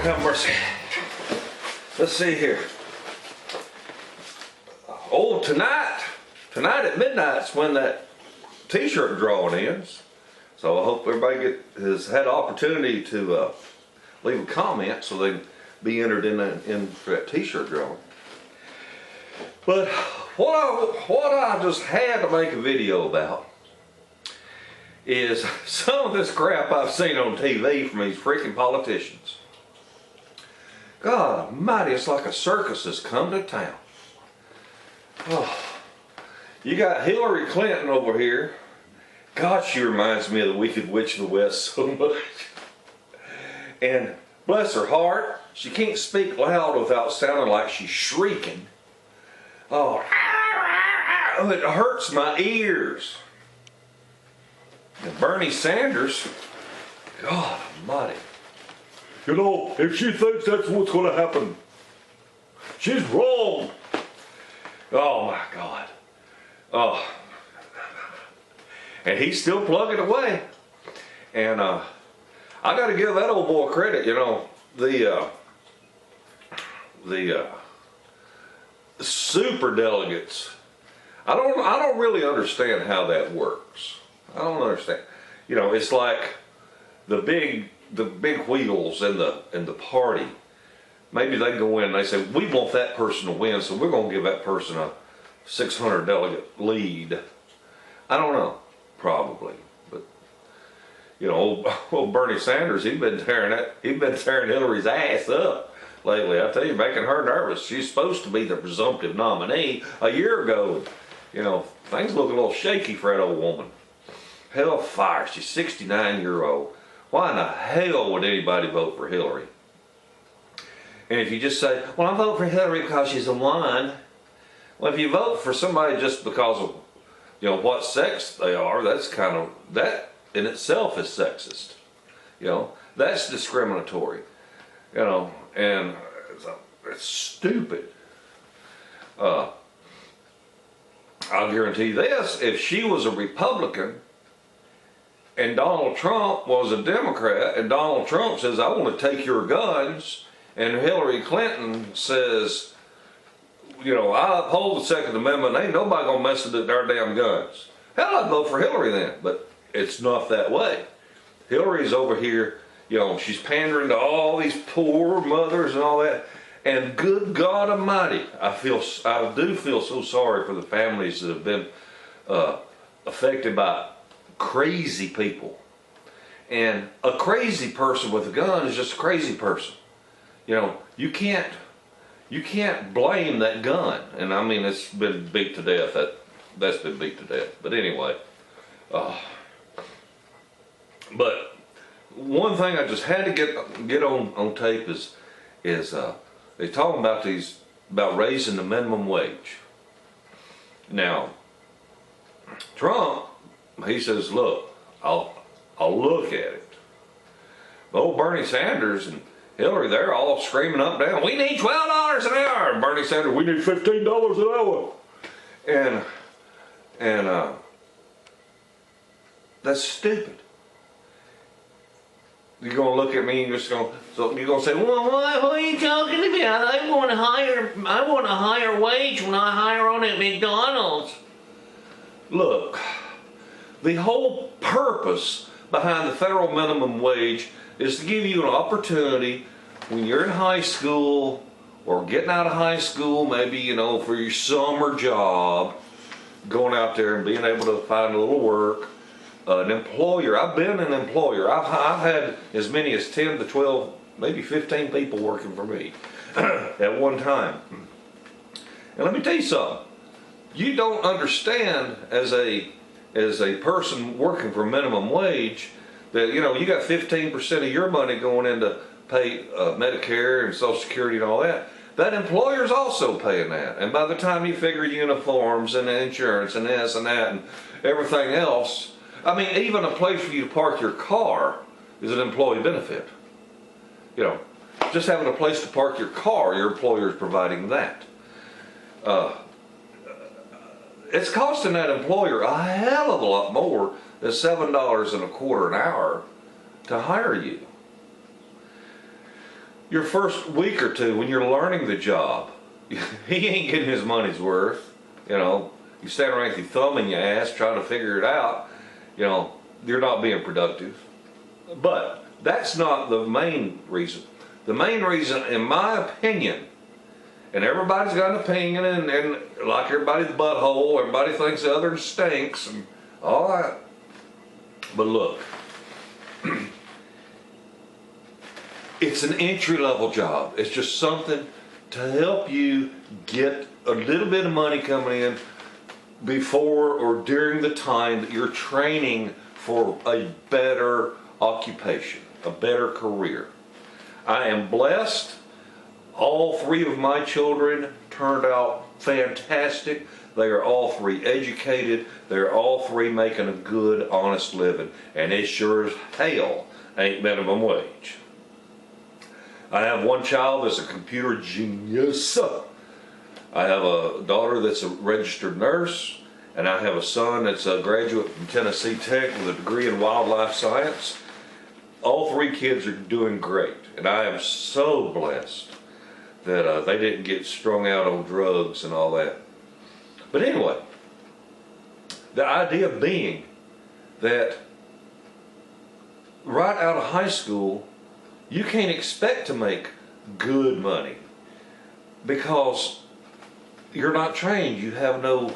have mercy. Let's see here. Oh, tonight at midnight's when that t-shirt drawing ends. So I hope everybody has had opportunity to leave a comment so they can be entered in for that t-shirt drawing. But what I just had to make a video about is some of this crap I've seen on TV from these freaking politicians. God almighty, it's like a circus has come to town. Oh, you got Hillary Clinton over here. God, she reminds me of the Wicked Witch of the West so much. And bless her heart, she can't speak loud without sounding like she's shrieking. Oh, it hurts my ears. And Bernie Sanders, God almighty. You know, if she thinks that's what's going to happen, she's wrong. Oh my God. Oh. And he's still plugging away. And I got to give that old boy credit, you know, the super delegates. I don't really understand how that works. I don't understand. You know, it's like the big wheels in the party. Maybe they go in and they say, we want that person to win, so we're going to give that person a 600 delegate lead. I don't know, probably, but you know, old Bernie Sanders, he's been tearing Hillary's ass up lately. I tell you, making her nervous. She's supposed to be the presumptive nominee a year ago. You know, things look a little shaky for that old woman. Hellfire, she's 69-year-old. Why in the hell would anybody vote for Hillary? And if you just say, well, I vote for Hillary because she's a woman. Well, if you vote for somebody just because of, you know, what sex they are, that's kind of, that in itself is sexist. You know, that's discriminatory. You know, and it's stupid. I'll guarantee you this, if she was a Republican and Donald Trump was a Democrat, and Donald Trump says, I want to take your guns, and Hillary Clinton says, you know, I uphold the Second Amendment, ain't nobody gonna mess with their damn guns. Hell, I'd vote for Hillary then, but it's not that way. Hillary's over here, you know, she's pandering to all these poor mothers and all that, and good God Almighty, I do feel so sorry for the families that have been affected by crazy people. And a crazy person with a gun is just a crazy person. You know, you can't blame that gun. And I mean, it's been beat to death. That's been beat to death. But anyway, but one thing I just had to get on tape is they talking about raising the minimum wage. Now, Trump, he says, look, I'll look at it. But old Bernie Sanders and Hillary, they're all screaming up and down, we need $12 an hour. And Bernie Sanders, we need $15 an hour. And that's stupid. You're gonna look at me and you're gonna say, well, what are you talking about? I want a higher wage when I hire on at McDonald's. Look, the whole purpose behind the federal minimum wage is to give you an opportunity when you're in high school or getting out of high school, maybe, you know, for your summer job, going out there and being able to find a little work. An employer, I've been an employer. I've had as many as 10 to 12, maybe 15 people working for me at one time. And let me tell you something. You don't understand as a person working for minimum wage that, you know, you got 15% of your money going into pay Medicare and Social Security and all that. That employer's also paying that. And by the time you figure uniforms and insurance and this and that and everything else, I mean, even a place for you to park your car is an employee benefit. You know, just having a place to park your car, your employer is providing that. It's costing that employer a hell of a lot more than $7.25 an hour to hire you. your first week or two when you're learning the job, he ain't getting his money's worth. You know, you stand around with your thumb in your ass trying to figure it out. You know, you're not being productive. But that's not the main reason. The main reason, in my opinion, and everybody's got an opinion, and like everybody's butthole, everybody thinks the other stinks, and all that. But look, it's an entry-level job. It's just something to help you get a little bit of money coming in before or during the time that you're training for a better occupation, a better career. I am blessed. All three of my children turned out fantastic. They are all three educated. They're all three making a good, honest living. And it sure as hell ain't minimum wage. I have one child that's a computer genius. I have a daughter that's a registered nurse. And I have a son that's a graduate from Tennessee Tech with a degree in wildlife science. All three kids are doing great. And I am so blessed that they didn't get strung out on drugs and all that. But anyway, the idea being that right out of high school, you can't expect to make good money because you're not trained. You have no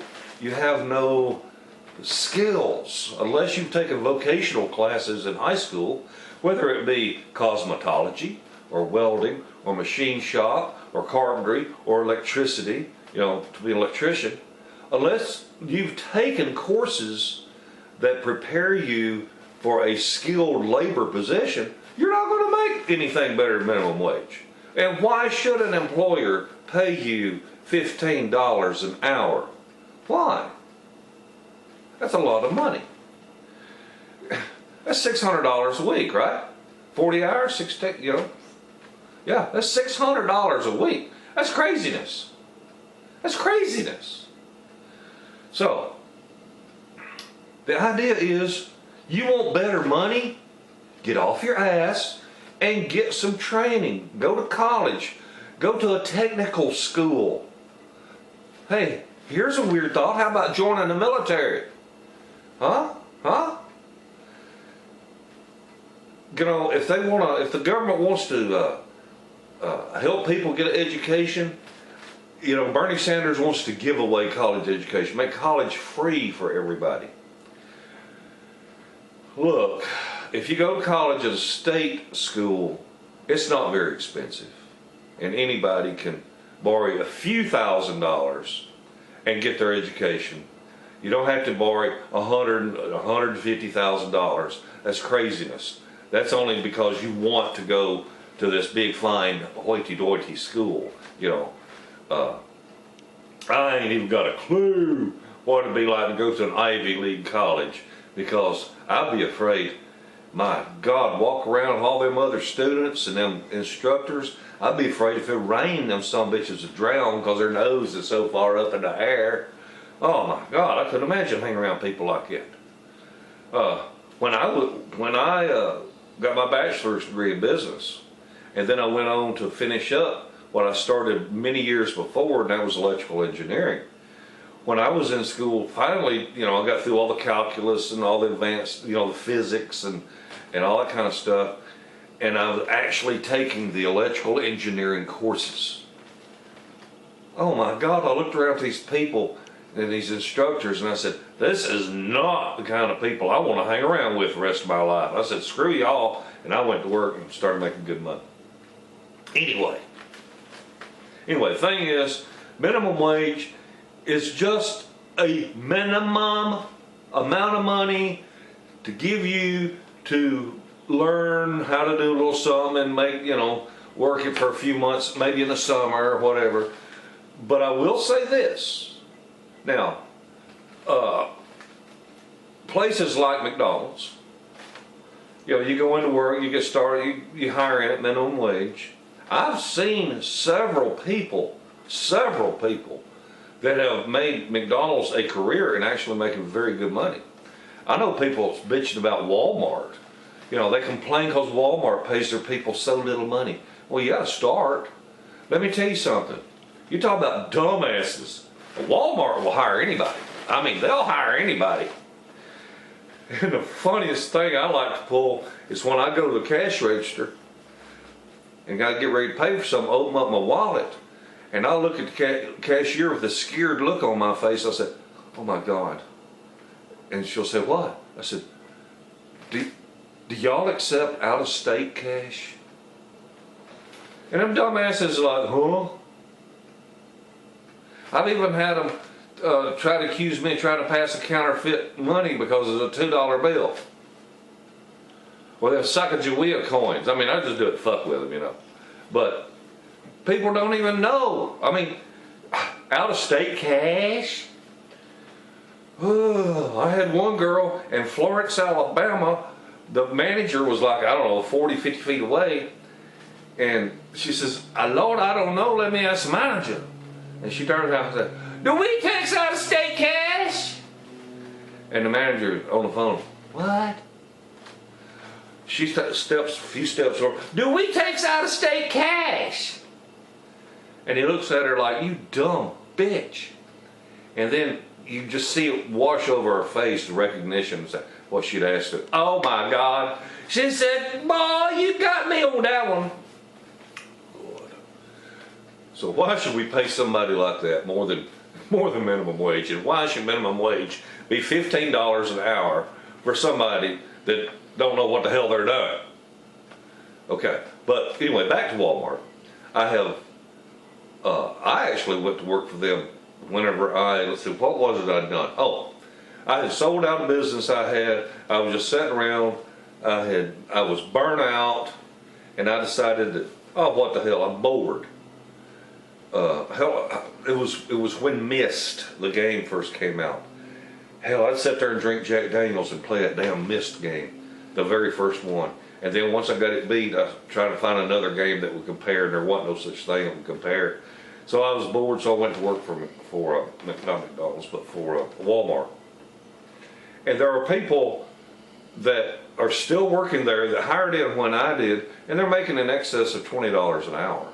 skills unless you've taken vocational classes in high school, whether it be cosmetology or welding or machine shop or carpentry or electricity, you know, to be an electrician. Unless you've taken courses that prepare you for a skilled labor position, you're not going to make anything better than minimum wage. And why should an employer pay you $15 an hour? Why? That's a lot of money. That's $600 a week, right? 40 hours, 16, you know. Yeah, that's $600 a week. That's craziness. That's craziness. So, the idea is, you want better money? Get off your ass and get some training. Go to college. Go to a technical school. Hey, here's a weird thought. How about joining the military? Huh? You know, if the government wants to help people get an education, you know, Bernie Sanders wants to give away college education, make college free for everybody. Look, if you go to college at a state school, it's not very expensive, and anybody can borrow a few $1,000s and get their education. You don't have to borrow $150,000. That's craziness. That's only because you want to go to this big fine hoity-toity school. You know, I ain't even got a clue what it'd be like to go to an Ivy League college, because I'd be afraid, my God, walk around with all them other students and them instructors. I'd be afraid if it rained, them some bitches would drown because their nose is so far up in the air. Oh my God, I couldn't imagine hanging around people like that. When I got my bachelor's degree in business, and then I went on to finish up what I started many years before, and that was electrical engineering. When I was in school, finally, you know, I got through all the calculus and all the advanced, you know, the physics and all that kind of stuff, and I was actually taking the electrical engineering courses. Oh my God, I looked around at these people and these instructors, and I said, this is not the kind of people I want to hang around with the rest of my life. I said, screw y'all, and I went to work and started making good money. Anyway, the thing is, minimum wage is just a minimum amount of money to give you to learn how to do a little something and make, you know, work it for a few months, maybe in the summer or whatever. But I will say this. Now, places like McDonald's, you know, you go into work, you get started, you hire in at minimum wage. I've seen several people that have made McDonald's a career and actually making very good money. I know people bitching about Walmart. You know, they complain because Walmart pays their people so little money. Well, you gotta start. Let me tell you something. You talk about dumbasses. Walmart will hire anybody. I mean, they'll hire anybody. And the funniest thing I like to pull is when I go to the cash register and gotta get ready to pay for something, open up my wallet, and I look at the cashier with a scared look on my face. I said, "Oh my God." And she'll say, "What?" I said, do y'all accept out-of-state cash?" And them dumbasses are like, "Huh?" I've even had them try to accuse me of trying to pass a counterfeit money because of a $2 bill. Well, they're Sacagawea coins. I mean, I just do it to fuck with them, you know. But people don't even know. I mean, out-of-state cash? I had one girl in Florence, Alabama. The manager was like, I don't know, 40, 50 feet away. And she says, "Lord, I don't know. Let me ask the manager." And she turns around and said, "Do we take out-of-state cash?" And the manager on the phone, "What?" She steps a few steps over. "Do we take out-of-state cash?" And he looks at her like, "You dumb bitch." And then you just see it wash over her face, the recognition of what she'd asked her. Oh my God. She said, "Boy, you got me on that one." Lord. So why should we pay somebody like that more than minimum wage? And why should minimum wage be $15 an hour for somebody that don't know what the hell they're doing? Okay, but anyway, back to Walmart. I actually went to work for them whenever let's see, what was it I'd done? Oh, I had sold out a business I had. I was just sitting around. I was burnt out, and I decided that, oh, what the hell, I'm bored. Hell, it was when Myst, the game, first came out. Hell, I'd sit there and drink Jack Daniels and play that damn Myst game, the very first one. And then once I got it beat, I tried to find another game that would compare, and there wasn't no such thing that would compare. So I was bored, so I went to work for not McDonald's, but for Walmart. And there are people that are still working there that hired in when I did, and they're making in excess of $20 an hour.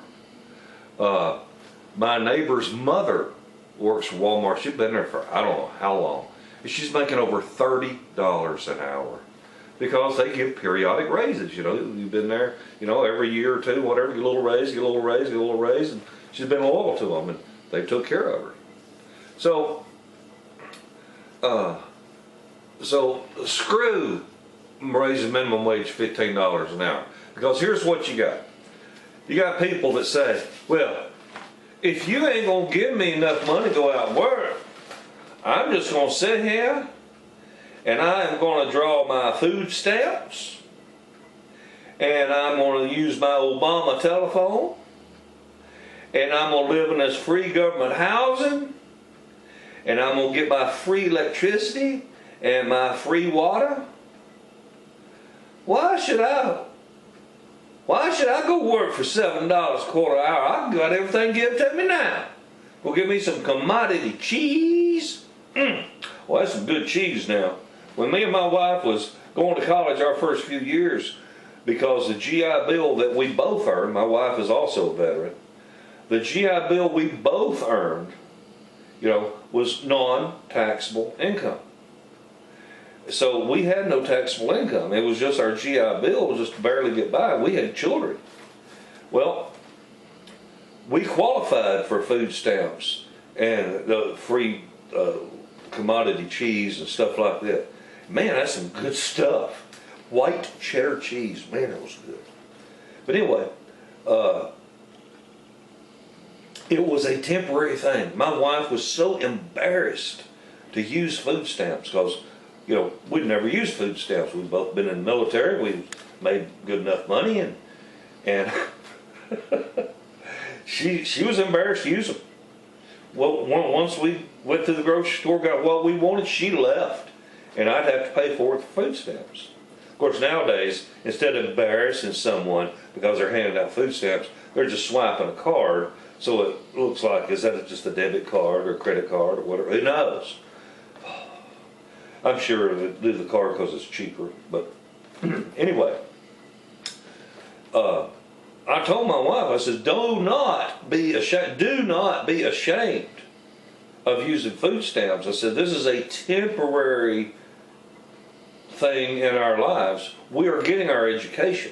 My neighbor's mother works for Walmart. She's been there for I don't know how long. And she's making over $30 an hour because they give periodic raises. You know, you've been there, you know, every year or two, whatever, get a little raise, get a little raise, get a little raise, and she's been loyal to them, and they took care of her. So, screw raising minimum wage $15 an hour, because here's what you got. You got people that say, well, if you ain't gonna give me enough money to go out and work, I'm just gonna sit here and I am gonna draw my food stamps, and I'm gonna use my Obama telephone, and I'm gonna live in this free government housing, and I'm gonna get my free electricity and my free water. Why should I go work for $7 a quarter hour? I got everything given to me now. Go give me some commodity cheese. Well, that's some good cheese now. When me and my wife was going to college our first few years, because the GI Bill that we both earned, my wife is also a veteran, the GI Bill we both earned, you know, was non-taxable income. So we had no taxable income. It was just our GI Bill was just to barely get by. We had children. Well, we qualified for food stamps and the free commodity cheese and stuff like that. Man, that's some good stuff. White cheddar cheese. Man, that was good. But anyway, it was a temporary thing. My wife was so embarrassed to use food stamps because, you know, we'd never used food stamps. We've both been in the military. We made good enough money, and she was embarrassed to use them. Well, once we went to the grocery store, got what we wanted, she left, and I'd have to pay for it for food stamps. Of course, nowadays, instead of embarrassing someone because they're handing out food stamps, they're just swiping a card, so it looks like, is that just a debit card or a credit card or whatever? Who knows? I'm sure they do the card because it's cheaper, but Anyway, I told my wife, I said, do not be ashamed of using food stamps. I said, this is a temporary thing in our lives. We are getting our education.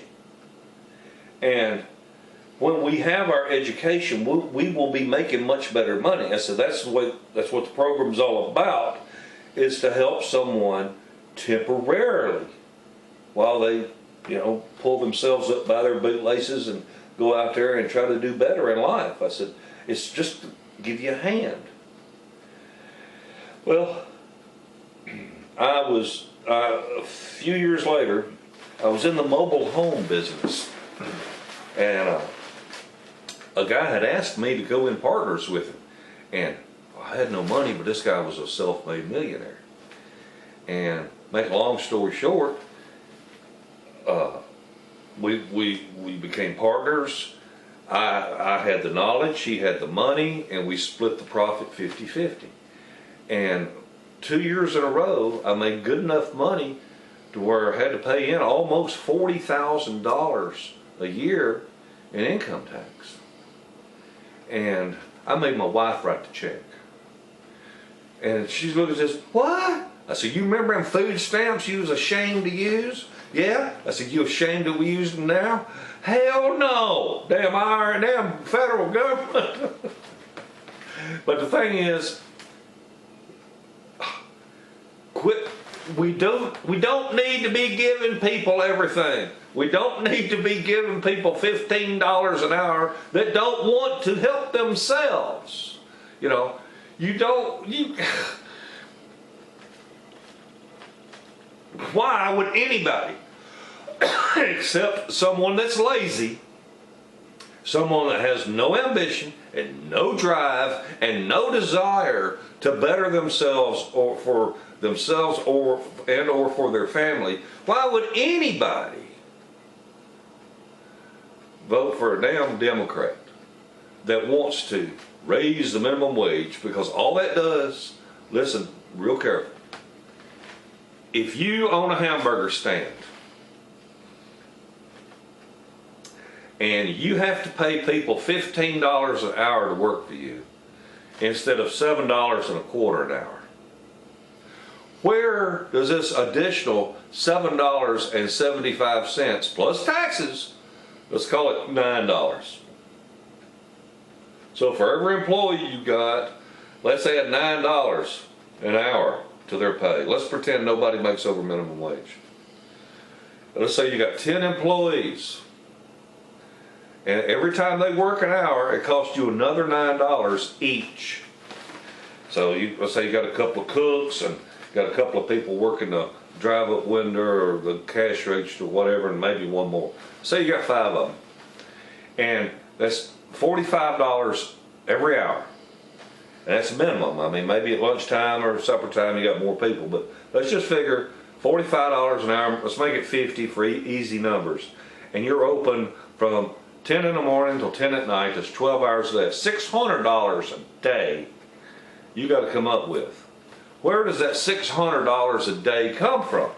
And when we have our education, we will be making much better money. I said, that's what the program's all about, is to help someone temporarily while they, pull themselves up by their bootlaces and go out there and try to do better in life. I said, it's just to give you a hand. Well, a few years later, I was in the mobile home business, and a guy had asked me to go in partners with him, and I had no money, but this guy was a self-made millionaire. And make a long story short, we became partners. I had the knowledge, he had the money, and we split the profit 50-50. And 2 years in a row, I made good enough money to where I had to pay in almost $40,000 a year in income tax. And I made my wife write the check. And she's looking and says, what? I said, you remember them food stamps you was ashamed to use? Yeah? I said, you ashamed that we use them now? Hell no! Damn federal government. But the thing is, we don't need to be giving people everything. We don't need to be giving people $15 an hour that don't want to help themselves. Why would anybody, except someone that's lazy, someone that has no ambition and no drive and no desire to better themselves or for themselves or for their family, why would anybody vote for a damn Democrat that wants to raise the minimum wage? Because all that does, listen real careful, if you own a hamburger stand and you have to pay people $15 an hour to work for you instead of $7.25 an hour, where does this additional $7.75 plus taxes, let's call it $9. So for every employee you got, let's add $9 an hour to their pay. Let's pretend nobody makes over minimum wage. Let's say you got 10 employees, and every time they work an hour, it costs you another $9 each. So let's say you got a couple of cooks and got a couple of people working the drive-up window or the cash register or whatever, and maybe one more. Say you got 5 of them, and that's $45 every hour. And that's minimum. I mean, maybe at lunchtime or supper time you got more people, but let's just figure $45 an hour. Let's make it 50 for easy numbers. And you're open from 10 in the morning till 10 at night. That's 12 hours a day. $600 a day you got to come up with. Where does that $600 a day come from?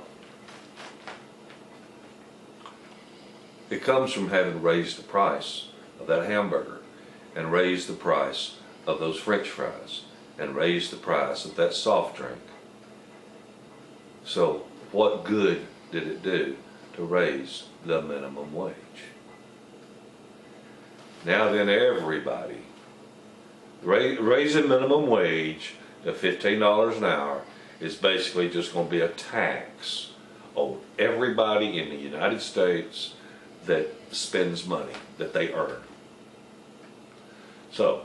It comes from having raised the price of that hamburger, and raised the price of those French fries, and raised the price of that soft drink. So what good did it do to raise the minimum wage? Now then, everybody, raising minimum wage to $15 an hour is basically just going to be a tax on everybody in the United States that spends money that they earn. So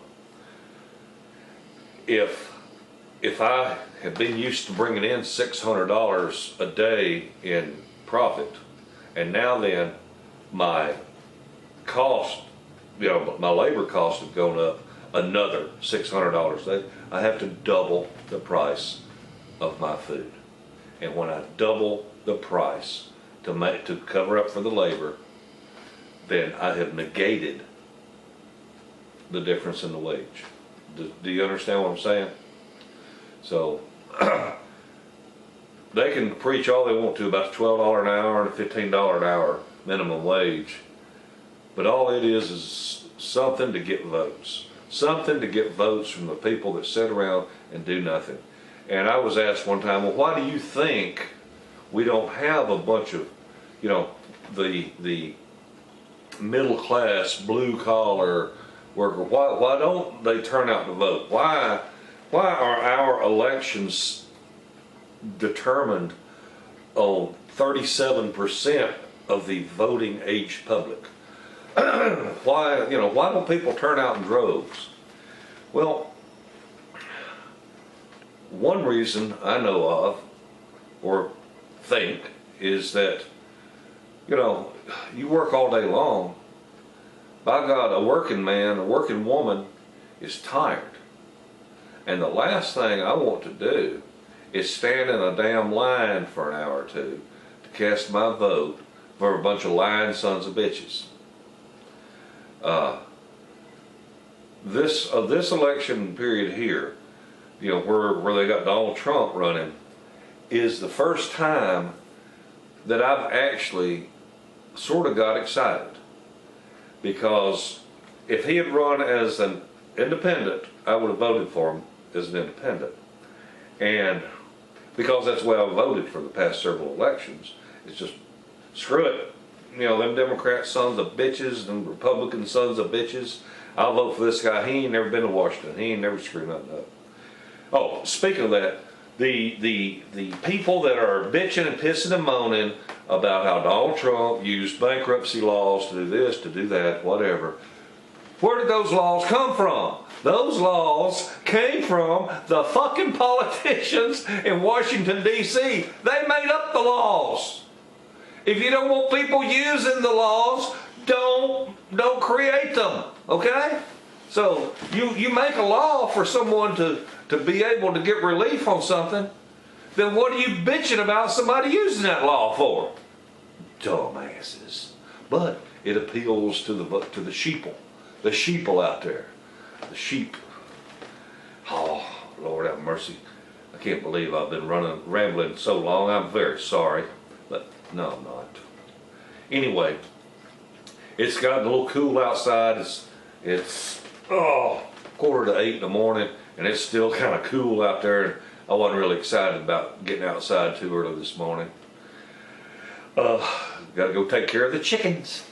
if I have been used to bringing in $600 a day in profit, and now then my cost, my labor costs have gone up another $600 a day, I have to double the price of my food. And when I double the price to cover up for the labor, then I have negated the difference in the wage. Do you understand what I'm saying? So they can preach all they want to about the $12 an hour and the $15 an hour minimum wage, but all it is something to get votes. Something to get votes from the people that sit around and do nothing. And I was asked one time, well, why do you think we don't have a bunch of, you know, the middle class, blue collar worker, why don't they turn out to vote? Why are our elections determined on 37% of the voting age public? Why don't people turn out in droves? Well, one reason I know of, or think, is that, you know, you work all day long. By God, a working man, a working woman is tired. And the last thing I want to do is stand in a damn line for an hour or two to cast my vote for a bunch of lying sons of bitches. This election period here, you know, where they got Donald Trump running, is the first time that I've actually sort of got excited. Because if he had run as an independent, I would have voted for him as an independent. And because that's the way I've voted for the past several elections, it's just, screw it. You know, them Democrat sons of bitches and Republican sons of bitches, I'll vote for this guy. He ain't never been to Washington. He ain't never screwed nothing up. Oh, speaking of that, the people that are bitching and pissing and moaning about how Donald Trump used bankruptcy laws to do this, to do that, whatever, where did those laws come from? Those laws came from the fucking politicians in Washington, D.C. They made up the laws. If you don't want people using the laws, don't create them, okay? So you make a law for someone to be able to get relief on something, then what are you bitching about somebody using that law for? Dumbasses. But it appeals to the sheeple out there. The sheep. Oh, Lord have mercy. I can't believe I've been rambling so long. I'm very sorry. But no, I'm not. Anyway, it's gotten a little cool outside. It's 7:45 in the morning, and it's still kind of cool out there. And I wasn't really excited about getting outside too early this morning. Got to go take care of the chickens.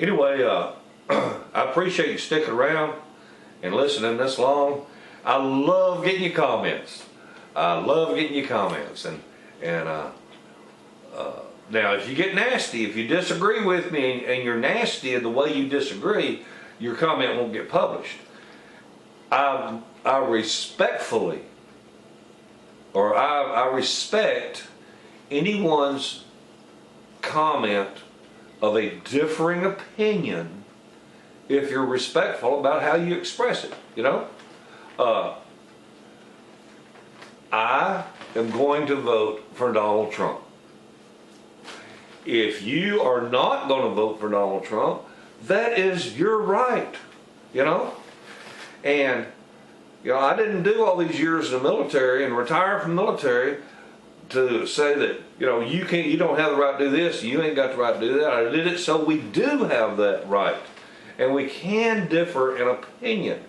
Anyway, I appreciate you sticking around and listening this long. I love getting your comments. And now if you get nasty, if you disagree with me and you're nasty in the way you disagree, your comment won't get published. I respectfully, or I respect anyone's comment of a differing opinion if you're respectful about how you express it, you know? I am going to vote for Donald Trump. If you are not going to vote for Donald Trump, that is your right, you know? And, you know, I didn't do all these years in the military and retire from the military to say that, you know, you don't have the right to do this, you ain't got the right to do that. I did it so we do have that right. And we can differ in opinion.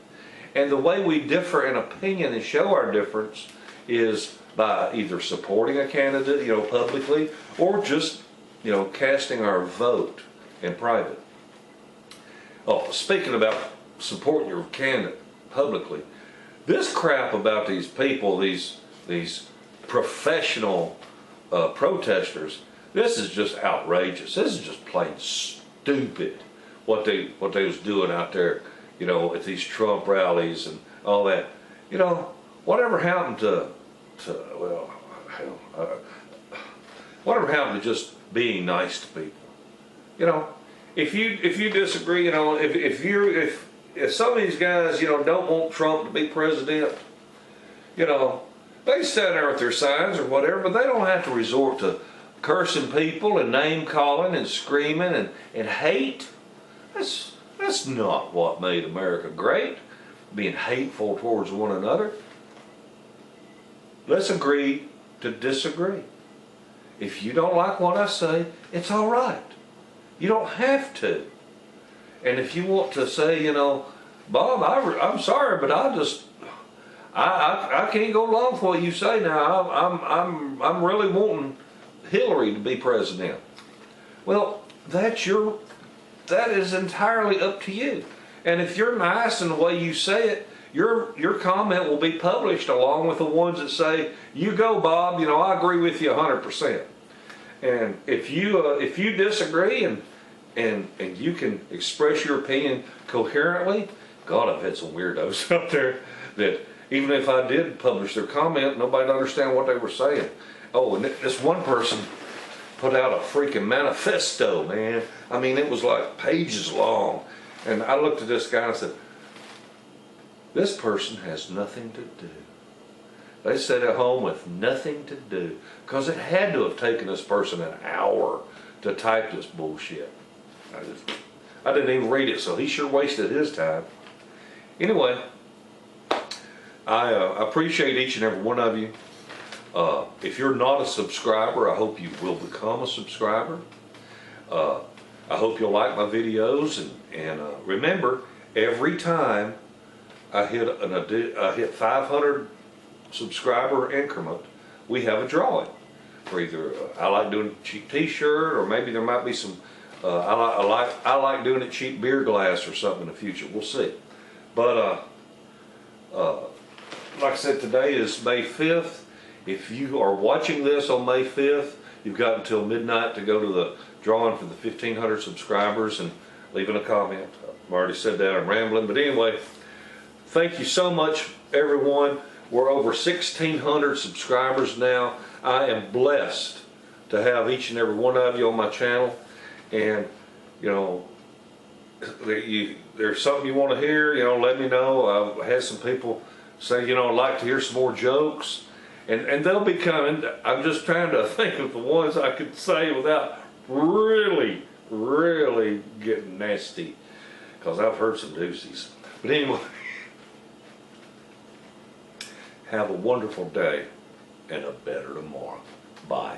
And the way we differ in opinion and show our difference is by either supporting a candidate, you know, publicly, or just, you know, casting our vote in private. Oh, speaking about supporting your candidate publicly, this crap about these people, these professional protesters, this is just outrageous. This is just plain stupid what they was doing out there, you know, at these Trump rallies and all that. You know, whatever happened to whatever happened to just being nice to people? You know, if you disagree, you know, if some of these guys, you know, don't want Trump to be president, you know, they sit there with their signs or whatever, but they don't have to resort to cursing people and name calling and screaming and hate. That's not what made America great, being hateful towards one another. Let's agree to disagree. If you don't like what I say, it's all right. You don't have to. And if you want to say, Bob, I'm sorry, but I can't go along with what you say now. I'm really wanting Hillary to be president. Well, that is entirely up to you. And if you're nice in the way you say it, your comment will be published along with the ones that say, you go, Bob, I agree with you 100%. And if you disagree and you can express your opinion coherently, God, I've had some weirdos out there that even if I did publish their comment, nobody'd understand what they were saying. Oh, and this one person put out a freaking manifesto, man. I mean, it was like pages long. And I looked at this guy and I said, this person has nothing to do. They sat at home with nothing to do, because it had to have taken this person an hour to type this bullshit. I didn't even read it, so he sure wasted his time. Anyway, I appreciate each and every one of you. If you're not a subscriber, I hope you will become a subscriber. I hope you'll like my videos, and remember, every time I hit 500 subscriber increment, we have a drawing for either I like doing a cheap T-shirt, or maybe there might be some. I like doing a cheap beer glass or something in the future. We'll see. But like I said, today is May 5th. If you are watching this on May 5th, you've got until midnight to go to the drawing for the 1,500 subscribers and leaving a comment. I've already said that, I'm rambling, but anyway, thank you so much, everyone. We're over 1,600 subscribers now. I am blessed to have each and every one of you on my channel. And, there's something you want to hear, let me know. I've had some people say, I'd like to hear some more jokes. And they'll be coming. I'm just trying to think of the ones I could say without really, really getting nasty, because I've heard some doozies. But anyway, have a wonderful day and a better tomorrow. Bye.